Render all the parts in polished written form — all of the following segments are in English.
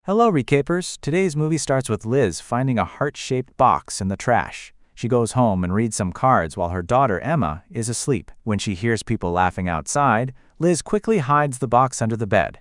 Hello, Recapers! Today's movie starts with Liz finding a heart-shaped box in the trash. She goes home and reads some cards while her daughter Emma is asleep. When she hears people laughing outside, Liz quickly hides the box under the bed.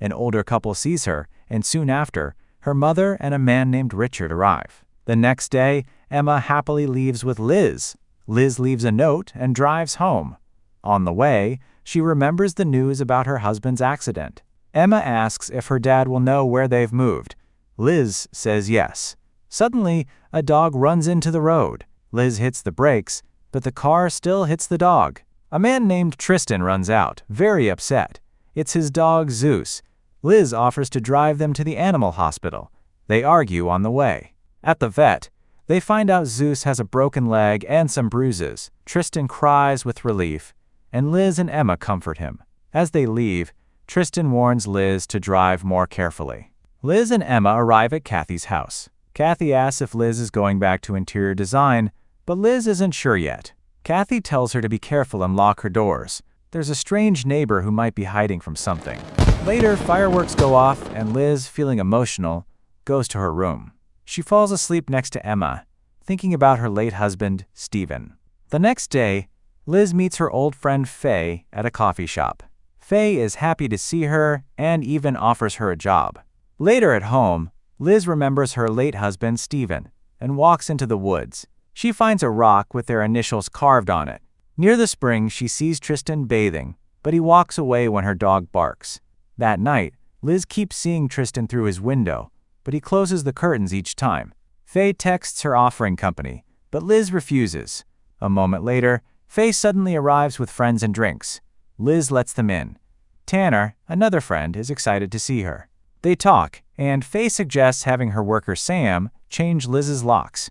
An older couple sees her, and soon after, her mother and a man named Richard arrive. The next day, Emma happily leaves with Liz. Liz leaves a note and drives home. On the way, she remembers the news about her husband's accident. Emma asks if her dad will know where they've moved. Liz says yes. Suddenly, a dog runs into the road. Liz hits the brakes, but the car still hits the dog. A man named Tristan runs out, very upset. It's his dog Zeus. Liz offers to drive them to the animal hospital. They argue on the way. At the vet, they find out Zeus has a broken leg and some bruises. Tristan cries with relief, and Liz and Emma comfort him. As they leave, Tristan warns Liz to drive more carefully. Liz and Emma arrive at Kathy's house. Kathy asks if Liz is going back to interior design, but Liz isn't sure yet. Kathy tells her to be careful and lock her doors. There's a strange neighbor who might be hiding from something. Later, fireworks go off, and Liz, feeling emotional, goes to her room. She falls asleep next to Emma, thinking about her late husband, Stephen. The next day, Liz meets her old friend Faye at a coffee shop. Faye is happy to see her and even offers her a job. Later at home, Liz remembers her late husband, Stephen, and walks into the woods. She finds a rock with their initials carved on it. Near the spring, she sees Tristan bathing, but he walks away when her dog barks. That night, Liz keeps seeing Tristan through his window, but he closes the curtains each time. Faye texts her offering company, but Liz refuses. A moment later, Faye suddenly arrives with friends and drinks. Liz lets them in. Tanner, another friend, is excited to see her. They talk, and Faye suggests having her worker Sam change Liz's locks.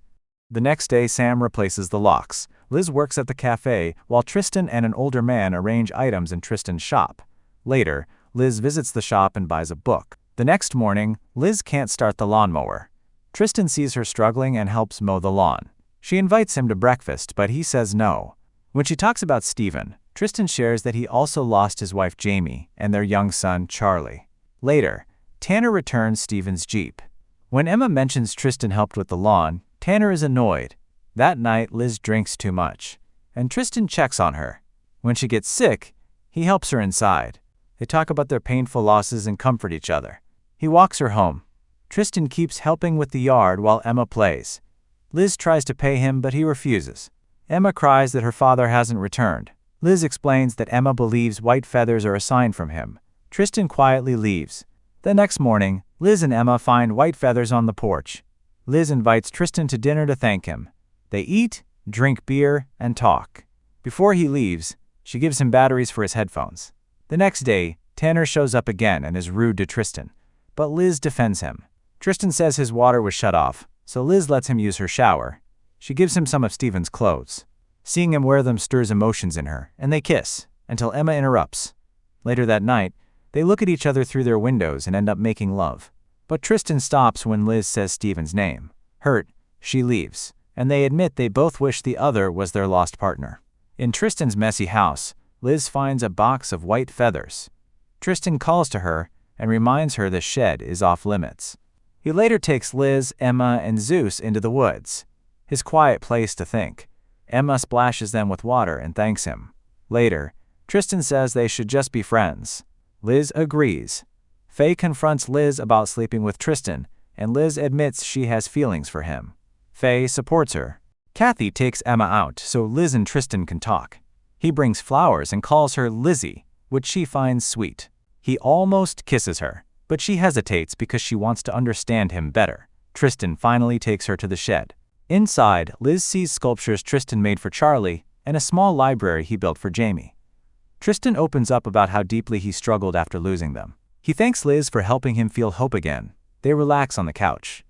The next day, Sam replaces the locks. Liz works at the cafe, while Tristan and an older man arrange items in Tristan's shop. Later, Liz visits the shop and buys a book. The next morning, Liz can't start the lawnmower. Tristan sees her struggling and helps mow the lawn. She invites him to breakfast, but he says no. When she talks about Stephen, Tristan shares that he also lost his wife Jamie and their young son Charlie. Later, Tanner returns Stephen's Jeep. When Emma mentions Tristan helped with the lawn, Tanner is annoyed. That night, Liz drinks too much, and Tristan checks on her. When she gets sick, he helps her inside. They talk about their painful losses and comfort each other. He walks her home. Tristan keeps helping with the yard while Emma plays. Liz tries to pay him, but he refuses. Emma cries that her father hasn't returned. Liz explains that Emma believes white feathers are a sign from him. Tristan quietly leaves. The next morning, Liz and Emma find white feathers on the porch. Liz invites Tristan to dinner to thank him. They eat, drink beer, and talk. Before he leaves, she gives him batteries for his headphones. The next day, Tanner shows up again and is rude to Tristan, but Liz defends him. Tristan says his water was shut off, so Liz lets him use her shower. She gives him some of Stephen's clothes. Seeing him wear them stirs emotions in her, and they kiss, until Emma interrupts. Later that night, they look at each other through their windows and end up making love. But Tristan stops when Liz says Stephen's name. Hurt, she leaves, and they admit they both wish the other was their lost partner. In Tristan's messy house, Liz finds a box of white feathers. Tristan calls to her and reminds her the shed is off limits. He later takes Liz, Emma, and Zeus into the woods, his quiet place to think. Emma splashes them with water and thanks him. Later, Tristan says they should just be friends. Liz agrees. Faye confronts Liz about sleeping with Tristan, and Liz admits she has feelings for him. Faye supports her. Kathy takes Emma out so Liz and Tristan can talk. He brings flowers and calls her Lizzie, which she finds sweet. He almost kisses her, but she hesitates because she wants to understand him better. Tristan finally takes her to the shed. Inside, Liz sees sculptures Tristan made for Charlie and a small library he built for Jamie. Tristan opens up about how deeply he struggled after losing them. He thanks Liz for helping him feel hope again. They relax on the couch.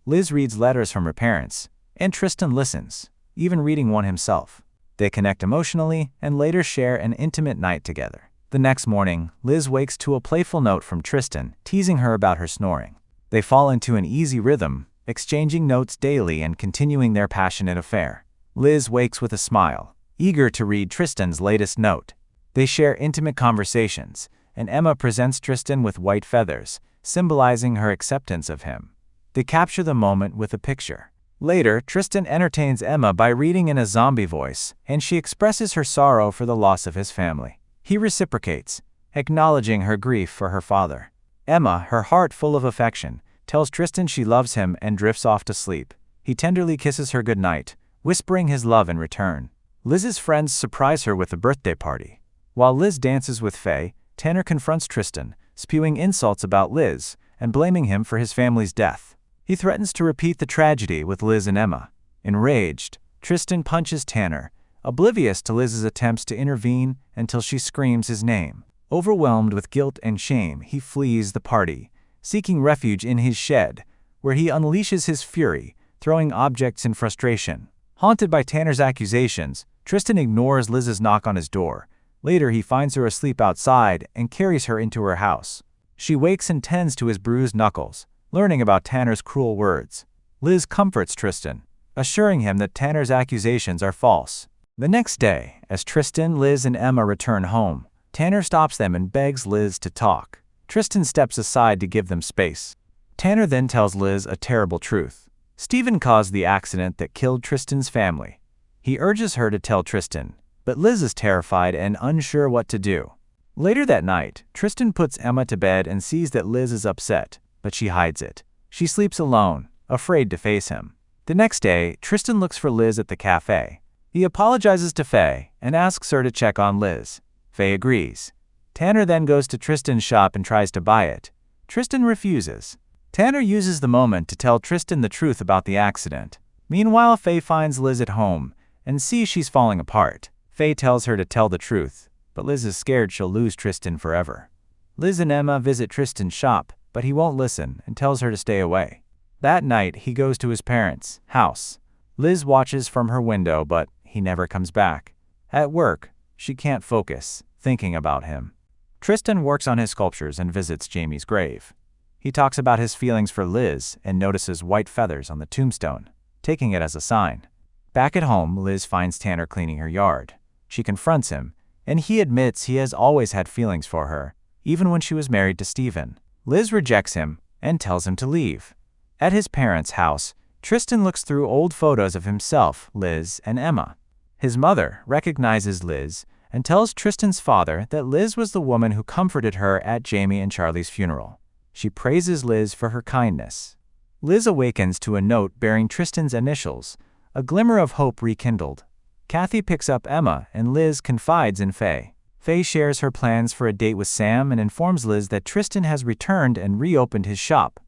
Liz reads letters from her parents, and Tristan listens, even reading one himself. They connect emotionally and later share an intimate night together. The next morning, Liz wakes to a playful note from Tristan, teasing her about her snoring. They fall into an easy rhythm, exchanging notes daily and continuing their passionate affair. Liz wakes with a smile, eager to read Tristan's latest note. They share intimate conversations, and Emma presents Tristan with white feathers, symbolizing her acceptance of him. They capture the moment with a picture. Later, Tristan entertains Emma by reading in a zombie voice, and she expresses her sorrow for the loss of his family. He reciprocates, acknowledging her grief for her father. Emma, her heart full of affection, tells Tristan she loves him and drifts off to sleep. He tenderly kisses her goodnight, whispering his love in return. Liz's friends surprise her with a birthday party. While Liz dances with Faye, Tanner confronts Tristan, spewing insults about Liz and blaming him for his family's death. He threatens to repeat the tragedy with Liz and Emma. Enraged, Tristan punches Tanner, oblivious to Liz's attempts to intervene until she screams his name. Overwhelmed with guilt and shame, he flees the party, seeking refuge in his shed, where he unleashes his fury, throwing objects in frustration. Haunted by Tanner's accusations, Tristan ignores Liz's knock on his door. Later, he finds her asleep outside and carries her into her house. She wakes and tends to his bruised knuckles, learning about Tanner's cruel words. Liz comforts Tristan, assuring him that Tanner's accusations are false. The next day, as Tristan, Liz, and Emma return home, Tanner stops them and begs Liz to talk. Tristan steps aside to give them space. Tanner then tells Liz a terrible truth. Stephen caused the accident that killed Tristan's family. He urges her to tell Tristan, but Liz is terrified and unsure what to do. Later that night, Tristan puts Emma to bed and sees that Liz is upset, but she hides it. She sleeps alone, afraid to face him. The next day, Tristan looks for Liz at the cafe. He apologizes to Faye and asks her to check on Liz. Faye agrees. Tanner then goes to Tristan's shop and tries to buy it. Tristan refuses. Tanner uses the moment to tell Tristan the truth about the accident. Meanwhile, Faye finds Liz at home and sees she's falling apart. Faye tells her to tell the truth, but Liz is scared she'll lose Tristan forever. Liz and Emma visit Tristan's shop, but he won't listen and tells her to stay away. That night, he goes to his parents' house. Liz watches from her window, but he never comes back. At work, she can't focus, thinking about him. Tristan works on his sculptures and visits Jamie's grave. He talks about his feelings for Liz and notices white feathers on the tombstone, taking it as a sign. Back at home, Liz finds Tanner cleaning her yard. She confronts him, and he admits he has always had feelings for her, even when she was married to Stephen. Liz rejects him and tells him to leave. At his parents' house, Tristan looks through old photos of himself, Liz, and Emma. His mother recognizes Liz and tells Tristan's father that Liz was the woman who comforted her at Jamie and Charlie's funeral. She praises Liz for her kindness. Liz awakens to a note bearing Tristan's initials, a glimmer of hope rekindled. Kathy picks up Emma and Liz confides in Faye. Faye shares her plans for a date with Sam and informs Liz that Tristan has returned and reopened his shop.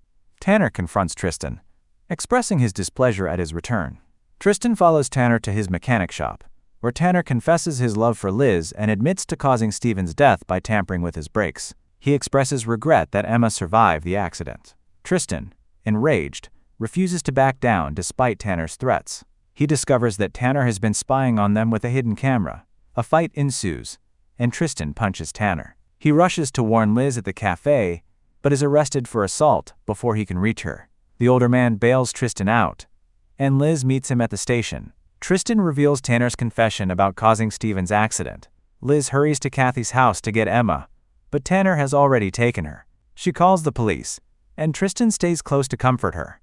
Tanner confronts Tristan, expressing his displeasure at his return. Tristan follows Tanner to his mechanic shop, where Tanner confesses his love for Liz and admits to causing Stephen's death by tampering with his brakes. He expresses regret that Emma survived the accident. Tristan, enraged, refuses to back down despite Tanner's threats. He discovers that Tanner has been spying on them with a hidden camera. A fight ensues, and Tristan punches Tanner. He rushes to warn Liz at the cafe, but is arrested for assault before he can reach her. The older man bails Tristan out, and Liz meets him at the station. Tristan reveals Tanner's confession about causing Stephen's accident. Liz hurries to Kathy's house to get Emma, but Tanner has already taken her. She calls the police, and Tristan stays close to comfort her.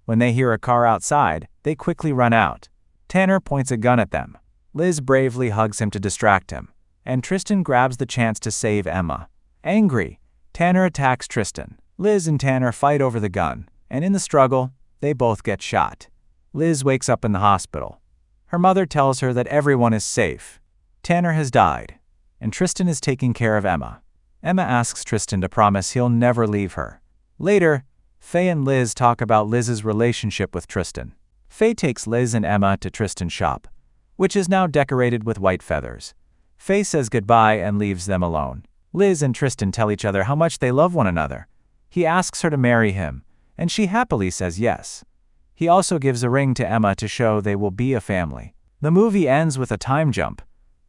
When they hear a car outside, they quickly run out. Tanner points a gun at them. Liz bravely hugs him to distract him, and Tristan grabs the chance to save Emma. Angry, Tanner attacks Tristan. Liz and Tanner fight over the gun, and in the struggle, they both get shot. Liz wakes up in the hospital. Her mother tells her that everyone is safe. Tanner has died, and Tristan is taking care of Emma. Emma asks Tristan to promise he'll never leave her. Later, Faye and Liz talk about Liz's relationship with Tristan. Faye takes Liz and Emma to Tristan's shop, which is now decorated with white feathers. Faye says goodbye and leaves them alone. Liz and Tristan tell each other how much they love one another. He asks her to marry him, and she happily says yes. He also gives a ring to Emma to show they will be a family. The movie ends with a time jump.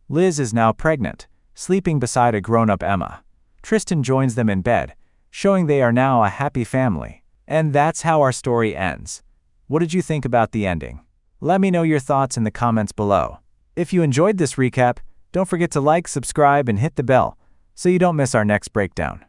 Liz is now pregnant, sleeping beside a grown-up Emma. Tristan joins them in bed, showing they are now a happy family. And that's how our story ends. What did you think about the ending? Let me know your thoughts in the comments below. If you enjoyed this recap, don't forget to like, subscribe, and hit the bell so you don't miss our next breakdown.